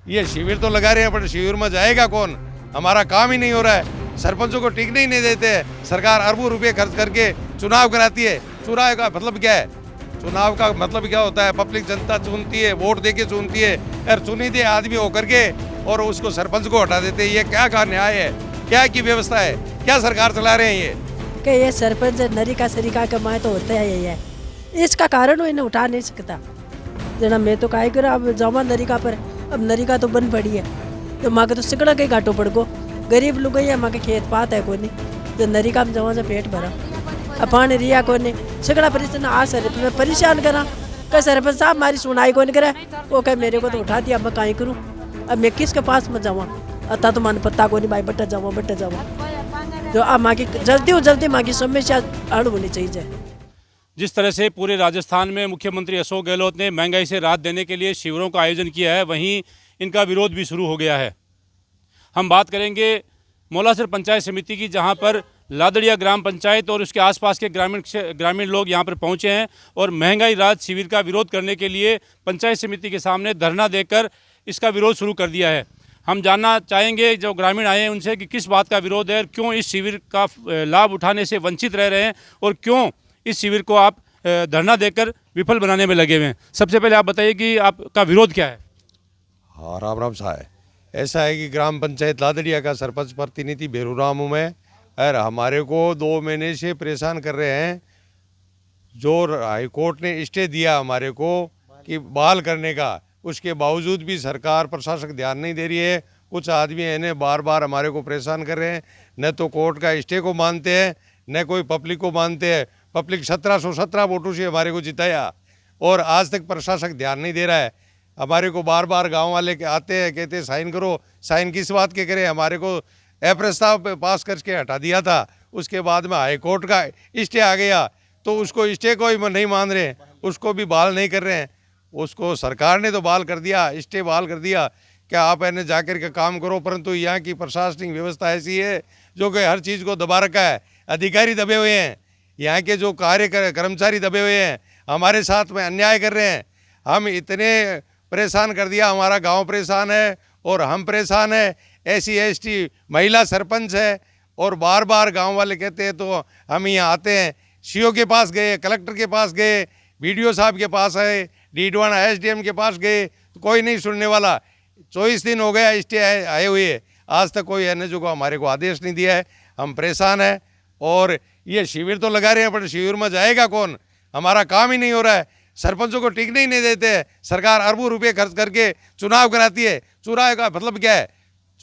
ये शिविर तो लगा रहे हैं पर शिविर में जाएगा कौन? हमारा काम ही नहीं हो रहा है। सरपंचों को टिकने ही नहीं देते। सरकार अरबों रुपए खर्च करके चुनाव कराती है। चुनाव का मतलब क्या है? चुनाव का मतलब क्या होता है? पब्लिक जनता चुनती है, वोट दे के चुनती है और चुनिंदे आदमी होकर के और उसको सरपंच को हटा देते हैं। ये क्या का न्याय है? क्या की व्यवस्था है? क्या सरकार चला रहे हैं ये? कि ये सरपंच नरिका सरिका कमाए तो होता है यही है। इसका कारण वो इन्हें उठा नहीं सकता। जना मैं तो काय करा अब जावा नरिका पर, अब नरिका तो बंद पड़ी है तो माँ के तो सिकड़ा के घाटो पड़ गो। गरीब लोग है माँ के खेत पात है कोनी तो नरिका में जमा से पेट भरा अब पानी रिया कोनी सिकड़ा परेशान आ सर मैं परेशान करा कह सरपंच साहब हमारी सुनाई कौन करे। वो कह मेरे को तो उठा दिया मैं काई करूँ अब मैं किसके पास में जावा। अता तो मन पत्ता को नहीं भाई बट्टा जावा जो अब माँ की जल्दी माँ की समस्या हल होनी चाहिए। जिस तरह से पूरे राजस्थान में मुख्यमंत्री अशोक गहलोत ने महंगाई से राहत देने के लिए शिविरों का आयोजन किया है, वहीं इनका विरोध भी शुरू हो गया है। हम बात करेंगे मौलासर पंचायत समिति की, जहां पर लादड़िया ग्राम पंचायत और उसके आसपास के ग्रामीण लोग यहां पर पहुंचे हैं और महंगाई राहत शिविर का विरोध करने के लिए पंचायत समिति के सामने धरना देकर इसका विरोध शुरू कर दिया है। हम जानना चाहेंगे जो ग्रामीण आए हैं उनसे कि किस बात का विरोध है और क्यों इस शिविर का लाभ उठाने से वंचित रह रहे हैं और क्यों इस शिविर को आप धरना देकर विफल बनाने में लगे हुए हैं। सबसे पहले आप बताइए कि आपका विरोध क्या है। हाँ, राम राम साहब। ऐसा है कि ग्राम पंचायत लादड़िया का सरपंच प्रतिनिधि बेरूराम हूँ मैं और हमारे को 2 महीने से परेशान कर रहे हैं। जो हाईकोर्ट ने स्टे दिया हमारे को कि बहाल करने का, उसके बावजूद भी सरकार प्रशासक ध्यान नहीं दे रही है। कुछ आदमी है बार बार हमारे को परेशान कर रहे हैं। न तो कोर्ट का स्टे को मानते हैं न कोई पब्लिक को मानते हैं। पब्लिक 1717 वोटों से हमारे को जिताया और आज तक प्रशासक ध्यान नहीं दे रहा है। हमारे को बार बार गांव वाले के आते हैं, कहते हैं साइन करो। साइन किस बात के करें? हमारे को अप्रस्ताव पास करके हटा दिया था। उसके बाद में हाई कोर्ट का स्टे आ गया तो उसको स्टे को ही नहीं मान रहे हैं, उसको भी बहाल नहीं कर रहे हैं। उसको सरकार ने तो बहाल कर दिया, स्टे बहाल कर दिया कि आप इन्हें जाकर के काम करो, परंतु यहाँ की प्रशासनिक व्यवस्था ऐसी है जो कि हर चीज़ को दबा रखा है। अधिकारी दबे हुए हैं, यहाँ के जो कर्मचारी दबे हुए हैं, हमारे साथ में अन्याय कर रहे हैं। हम इतने परेशान कर दिया, हमारा गांव परेशान है और हम परेशान है। SC ST महिला सरपंच है और बार बार गांव वाले कहते हैं तो हम यहाँ आते हैं। CO के पास गए, कलेक्टर के पास गए, BDO साहब के पास आए, D1 SDM के पास गए तो कोई नहीं सुनने वाला। 24 दिन हो गया स्टे आए हुए, आज तक कोई NHO को हमारे को आदेश नहीं दिया है। हम परेशान हैं और ये शिविर तो लगा रहे हैं पर शिविर में जाएगा कौन? हमारा काम ही नहीं हो रहा है। सरपंचों को टिकने ही नहीं देते हैं। सरकार अरबों रुपए खर्च करके चुनाव कराती है। चुनाव का मतलब क्या है?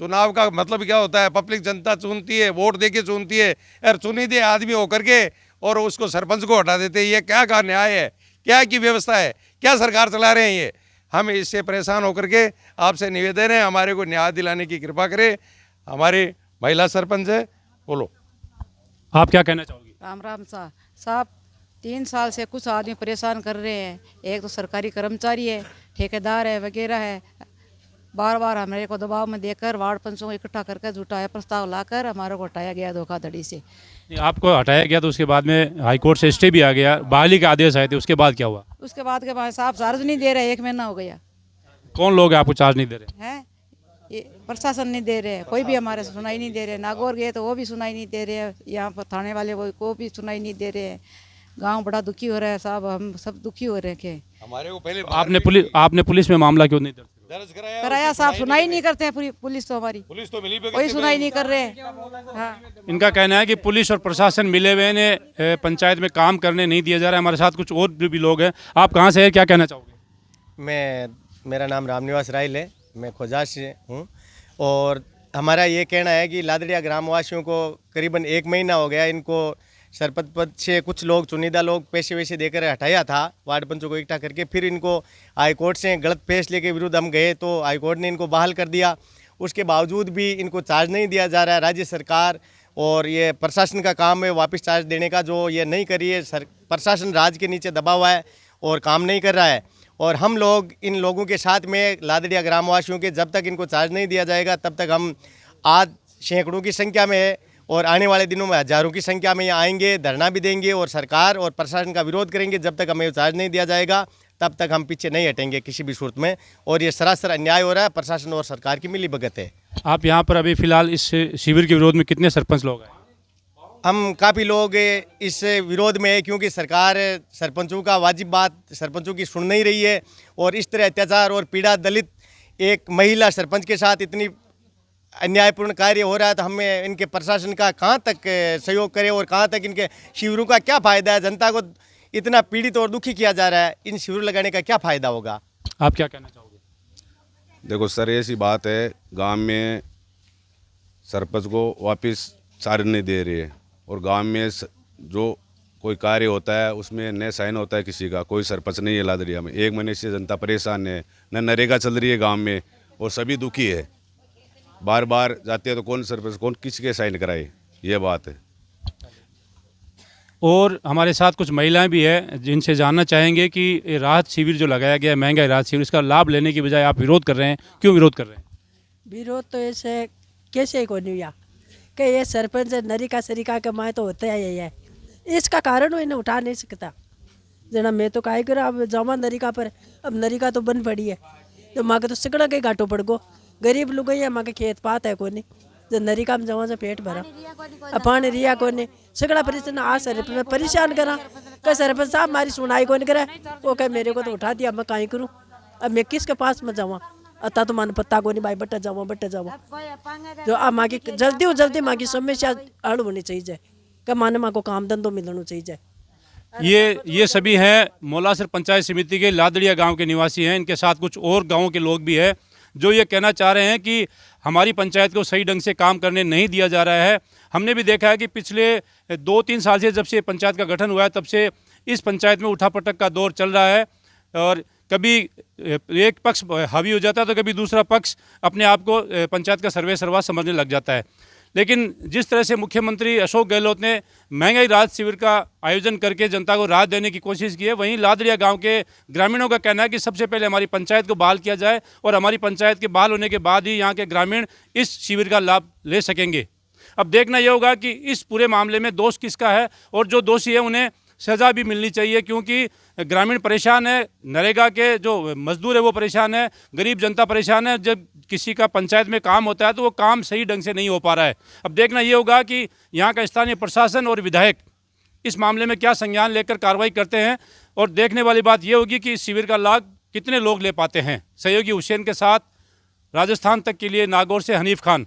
चुनाव का मतलब क्या होता है? पब्लिक जनता चुनती है, वोट दे के चुनती है और चुनिंदे आदमी होकर के और उसको सरपंच को हटा देते हैं। ये क्या का न्याय है? क्या की व्यवस्था है? क्या सरकार चला रहे हैं ये? हम इससे परेशान होकर के आपसे निवेदन है हमारे को न्याय दिलाने की कृपा करें। हमारी महिला सरपंच है, बोलो आप क्या कहना चाहोगी। राम राम साहब 3 साल से कुछ आदमी परेशान कर रहे हैं। एक तो सरकारी कर्मचारी है, ठेकेदार है वगैरह है। बार बार हमारे को दबाव में देकर वार्ड पंचों को इकट्ठा करके झूठा प्रस्ताव लाकर हमारे को हटाया गया धोखाधड़ी से। आपको हटाया गया तो उसके बाद में हाईकोर्ट से स्टे भी आ गया, बहाली के आदेश आए थे, उसके बाद क्या हुआ? उसके बाद के बाद साहब चार्ज नहीं दे रहे, 1 महीना हो गया। कौन लोग आपको चार्ज नहीं दे रहे हैं? ये प्रशासन नहीं दे रहे, कोई भी हमारे सुनाई नहीं दे रहे। नागौर गए तो वो भी सुनाई नहीं दे रहे हैं, यहाँ पर थाने वाले वो भी सुनाई नहीं दे रहे हैं। गांव बड़ा दुखी हो रहा है साहब, हम सब दुखी हो रहे हैं। हमारे को पहले आपने पुलिस में मामला क्यों नहीं दर्ज कराया साहब? सुनाई नहीं करते हैं पुलिस तो हमारी, पुलिस तो मिली कोई सुनाई नहीं कर रहे हैं। हाँ। इनका कहना है कि पुलिस और प्रशासन मिले हुए ने पंचायत में काम करने नहीं दिया जा रहा है। हमारे साथ कुछ और भी लोग हैं। आप कहाँ से हैं, क्या कहना चाहोगे? मेरा नाम रामनिवास राइल है, मैं खोजात से हूँ और हमारा ये कहना है कि लादड़िया ग्रामवासियों को करीबन 1 महीना हो गया, इनको सरपंच पद से कुछ लोग चुनिंदा लोग पैसे वैसे देकर हटाया था वार्ड पंचों को इकट्ठा करके। फिर इनको हाईकोर्ट से गलत फैसले के विरुद्ध हम गए तो हाईकोर्ट ने इनको बहाल कर दिया। उसके बावजूद भी इनको चार्ज नहीं दिया जा रहा है। राज्य सरकार और ये प्रशासन का काम है वापस चार्ज देने का, जो ये नहीं करी है। प्रशासन राज्य के नीचे दबा हुआ है और काम नहीं कर रहा है और हम लोग इन लोगों के साथ में लादड़िया ग्रामवासियों के जब तक इनको चार्ज नहीं दिया जाएगा तब तक हम आज सैकड़ों की संख्या में है और आने वाले दिनों में हज़ारों की संख्या में यहाँ आएंगे, धरना भी देंगे और सरकार और प्रशासन का विरोध करेंगे जब तक हमें चार्ज नहीं दिया जाएगा। तब तक हम पीछे नहीं हटेंगे किसी भी सूरत में। और ये सरासर अन्याय हो रहा है, प्रशासन और सरकार की मिलीभगत है। आप यहाँ पर अभी फिलहाल इस शिविर के विरोध में कितने सरपंच लोग आए? हम काफ़ी लोग इस विरोध में है, क्योंकि सरकार सरपंचों का वाजिब बात सरपंचों की सुन नहीं रही है। और इस तरह अत्याचार और पीड़ा दलित एक महिला सरपंच के साथ इतनी अन्यायपूर्ण कार्य हो रहा है, तो हमें इनके प्रशासन का कहाँ तक सहयोग करें और कहाँ तक इनके शिविरों का क्या फ़ायदा है। जनता को इतना पीड़ित और दुखी किया जा रहा है, इन शिविर लगाने का क्या फ़ायदा होगा? आप क्या कहना चाहोगे? देखो सर, ऐसी बात है, गांव में सरपंच को वापस चार्ज नहीं दे रही है और गांव में जो कोई कार्य होता है उसमें न साइन होता है किसी का। कोई सरपंच नहीं है लादड़िया में। 1 महीने से जनता परेशान है, न नरेगा चल रही है गांव में और सभी दुखी है। बार बार जाते हैं तो कौन सरपंच कौन किसके साइन कराए, ये बात है। और हमारे साथ कुछ महिलाएं भी हैं जिनसे जानना चाहेंगे कि ये राहत शिविर जो लगाया गया है, महंगाई राहत शिविर, इसका लाभ लेने की बजाय आप विरोध कर रहे हैं, क्यों विरोध कर रहे हैं? विरोध तो ऐसे कैसे को नहीं हुआ कि ये सरपंच नरिका सरिका कमाए तो होता है यही है। इसका कारण वो इन्हें उठा नहीं सकता। जना मैं तो काय करा, अब जावा नरिका पर, अब नरिका तो बन पड़ी है, तो माँ के तो सिकड़ा के घाटो पड़ गो। गरीब लोग है, माँ के खेत पात है कोनी, जो नरिका में जावा से पेट भरा, अब पानी रिया कोनी, सिकड़ा परेशान आ सरपंच परेशान करा। कह सरपंच साहब हमारी सुनाई कौन करे, वो कहे मेरे को तो उठा दिया, मैं काई करूँ, अब मैं किसके पास में जावा, अता तो मन पत्ता को नहीं भाई, बट्टा जावा। जो अब माँ की जल्दी माँ की समस्या हल होनी चाहिए, कि माने माँ को काम धंधो मिलना चाहिए। ये सभी हैं मौलासर पंचायत समिति के लादड़िया गांव के निवासी हैं। इनके साथ कुछ और गांवों के लोग भी हैं जो ये कहना चाह रहे हैं कि हमारी पंचायत को सही ढंग से काम करने नहीं दिया जा रहा है। हमने भी देखा है कि पिछले 2-3 साल से जब से पंचायत का गठन हुआ है तब से इस पंचायत में उठापटक का दौर चल रहा है और कभी एक पक्ष हावी हो जाता है तो कभी दूसरा पक्ष अपने आप को पंचायत का सर्वे सर्वा समझने लग जाता है। लेकिन जिस तरह से मुख्यमंत्री अशोक गहलोत ने महंगाई राहत शिविर का आयोजन करके जनता को राहत देने की कोशिश की है, वहीं लादड़िया गांव के ग्रामीणों का कहना है कि सबसे पहले हमारी पंचायत को बहाल किया जाए और हमारी पंचायत के बहाल होने के बाद ही यहाँ के ग्रामीण इस शिविर का लाभ ले सकेंगे। अब देखना यह होगा कि इस पूरे मामले में दोष किसका है और जो दोषी है उन्हें सज़ा भी मिलनी चाहिए, क्योंकि ग्रामीण परेशान है, नरेगा के जो मजदूर है वो परेशान है, गरीब जनता परेशान है। जब किसी का पंचायत में काम होता है तो वो काम सही ढंग से नहीं हो पा रहा है। अब देखना ये होगा कि यहाँ का स्थानीय प्रशासन और विधायक इस मामले में क्या संज्ञान लेकर कार्रवाई करते हैं और देखने वाली बात ये होगी कि इस शिविर का लाभ कितने लोग ले पाते हैं। सहयोगी हुसैन के साथ राजस्थान तक के लिए नागौर से हनीफ खान।